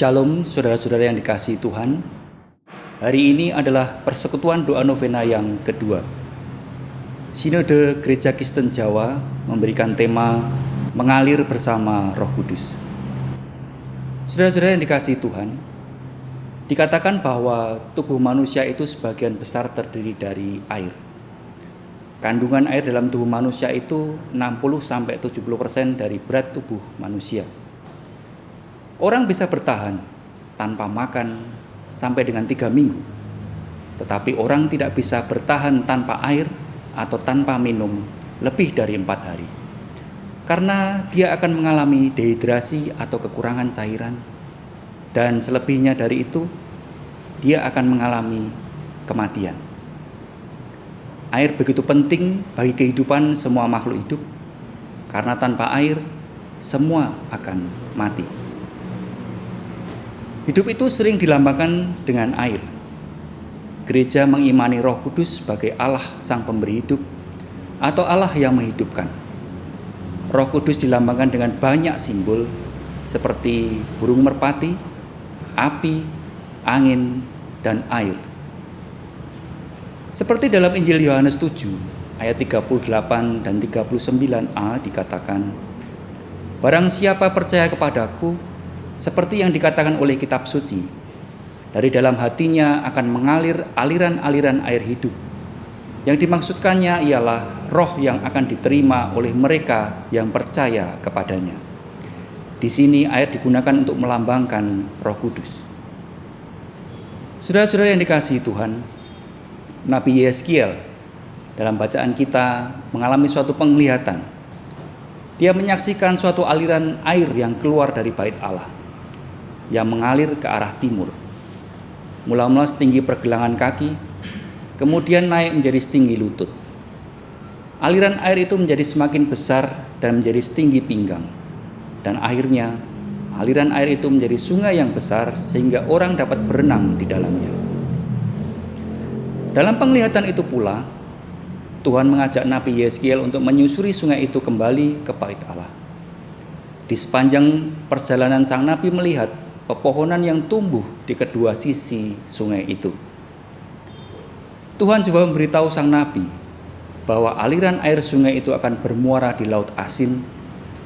Shalom saudara-saudara yang dikasihi Tuhan. Hari ini adalah persekutuan doa novena yang kedua. Sinode Gereja Kristen Jawa memberikan tema mengalir bersama Roh Kudus. Saudara-saudara yang dikasihi Tuhan, dikatakan bahwa tubuh manusia itu sebagian besar terdiri dari air. Kandungan air dalam tubuh manusia itu 60-70% dari berat tubuh manusia. Orang bisa bertahan tanpa makan sampai dengan 3 minggu. Tetapi orang tidak bisa bertahan tanpa air atau tanpa minum lebih dari 4 hari. Karena dia akan mengalami dehidrasi atau kekurangan cairan. Dan selebihnya dari itu, dia akan mengalami kematian. Air begitu penting bagi kehidupan semua makhluk hidup. Karena tanpa air, semua akan mati. Hidup itu sering dilambangkan dengan air. Gereja mengimani Roh Kudus sebagai Allah Sang Pemberi hidup atau Allah yang menghidupkan. Roh Kudus dilambangkan dengan banyak simbol seperti burung merpati, api, angin, dan air. Seperti dalam Injil Yohanes 7 ayat 38 dan 39a dikatakan, "Barang siapa percaya kepadaku, seperti yang dikatakan oleh kitab suci, dari dalam hatinya akan mengalir aliran-aliran air hidup." Yang dimaksudkannya ialah roh yang akan diterima oleh mereka yang percaya kepadanya. Di sini air digunakan untuk melambangkan Roh Kudus. Saudara-saudara yang dikasihi Tuhan, Nabi Yeskiel dalam bacaan kita mengalami suatu penglihatan. Dia menyaksikan suatu aliran air yang keluar dari bait Allah, yang mengalir ke arah timur. Mula-mula setinggi pergelangan kaki, kemudian naik menjadi setinggi lutut. Aliran air itu menjadi semakin besar dan menjadi setinggi pinggang. Dan akhirnya aliran air itu menjadi sungai yang besar sehingga orang dapat berenang di dalamnya. Dalam penglihatan itu pula, Tuhan mengajak Nabi Yeskiel untuk menyusuri sungai itu kembali ke bait Allah. Di sepanjang perjalanan sang Nabi melihat pepohonan yang tumbuh di kedua sisi sungai itu. Tuhan juga memberitahu sang Nabi bahwa aliran air sungai itu akan bermuara di laut asin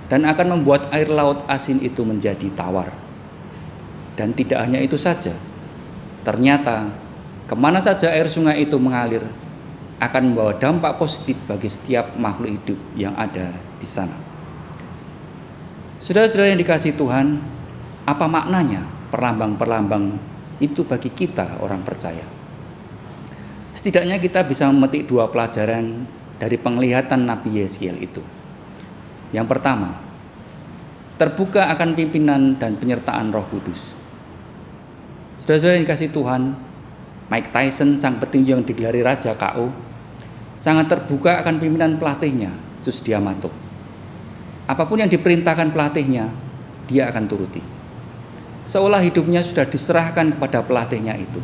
dan akan membuat air laut asin itu menjadi tawar. Dan tidak hanya itu saja, ternyata kemana saja air sungai itu mengalir akan membawa dampak positif bagi setiap makhluk hidup yang ada di sana. Saudara-saudara yang dikasihi Tuhan, apa maknanya perlambang-perlambang itu bagi kita orang percaya? Setidaknya kita bisa memetik 2 pelajaran dari penglihatan Nabi Yeskiel itu. Yang pertama, terbuka akan pimpinan dan penyertaan Roh Kudus. Saudara-saudara yang dikasihi Tuhan, Mike Tyson, sang petinju yang digelari Raja KO, sangat terbuka akan pimpinan pelatihnya, Cus D'Amato. Apapun yang diperintahkan pelatihnya, dia akan turuti. Seolah hidupnya sudah diserahkan kepada pelatihnya itu.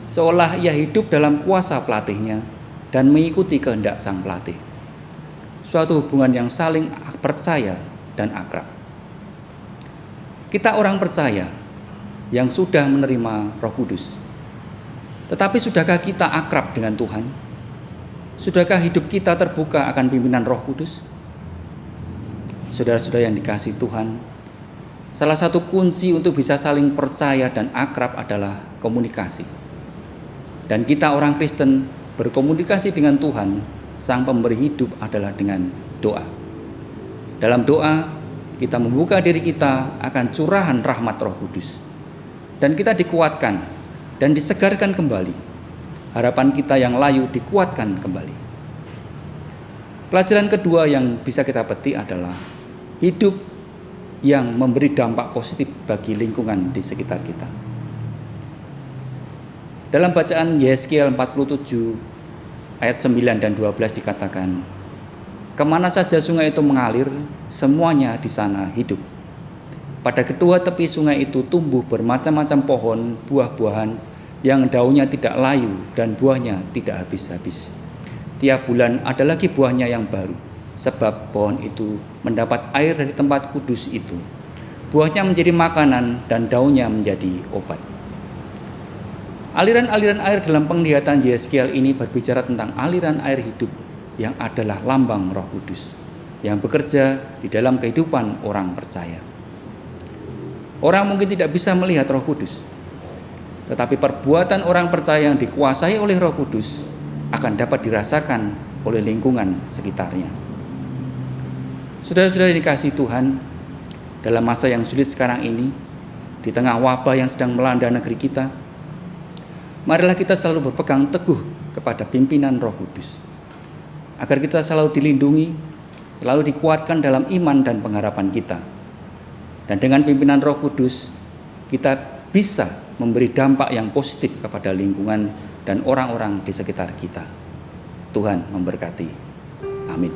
Seolah ia hidup dalam kuasa pelatihnya dan mengikuti kehendak sang pelatih. Suatu hubungan yang saling percaya dan akrab. Kita orang percaya yang sudah menerima Roh Kudus. Tetapi sudahkah kita akrab dengan Tuhan? Sudahkah hidup kita terbuka akan pimpinan Roh Kudus? Saudara-saudara yang dikasihi Tuhan, salah satu kunci untuk bisa saling percaya dan akrab adalah komunikasi. Dan kita orang Kristen berkomunikasi dengan Tuhan, Sang Pemberi hidup, adalah dengan doa. Dalam doa, kita membuka diri kita akan curahan rahmat Roh Kudus. Dan kita dikuatkan dan disegarkan kembali. Harapan kita yang layu dikuatkan kembali. Pelajaran kedua yang bisa kita petik adalah hidup yang memberi dampak positif bagi lingkungan di sekitar kita. Dalam bacaan Yeskiel 47 ayat 9 dan 12 dikatakan, "Kemana saja sungai itu mengalir, semuanya di sana hidup. Pada kedua tepi sungai itu tumbuh bermacam-macam pohon buah-buahan yang daunnya tidak layu dan buahnya tidak habis-habis. Tiap bulan ada lagi buahnya yang baru, sebab pohon itu mendapat air dari tempat kudus itu. buahnya menjadi makanan dan daunnya menjadi obat. Aliran-aliran air dalam penglihatan Yeskiel ini berbicara tentang aliran air hidup yang adalah lambang Roh Kudus yang bekerja di dalam kehidupan orang percaya. Orang mungkin tidak bisa melihat Roh Kudus, tetapi perbuatan orang percaya yang dikuasai oleh Roh Kudus akan dapat dirasakan oleh lingkungan sekitarnya. Saudara-saudara yang dikasihi Tuhan, dalam masa yang sulit sekarang ini, di tengah wabah yang sedang melanda negeri kita, marilah kita selalu berpegang teguh kepada pimpinan Roh Kudus, agar kita selalu dilindungi, selalu dikuatkan dalam iman dan pengharapan kita. Dan dengan pimpinan Roh Kudus, kita bisa memberi dampak yang positif kepada lingkungan dan orang-orang di sekitar kita. Tuhan memberkati. Amin.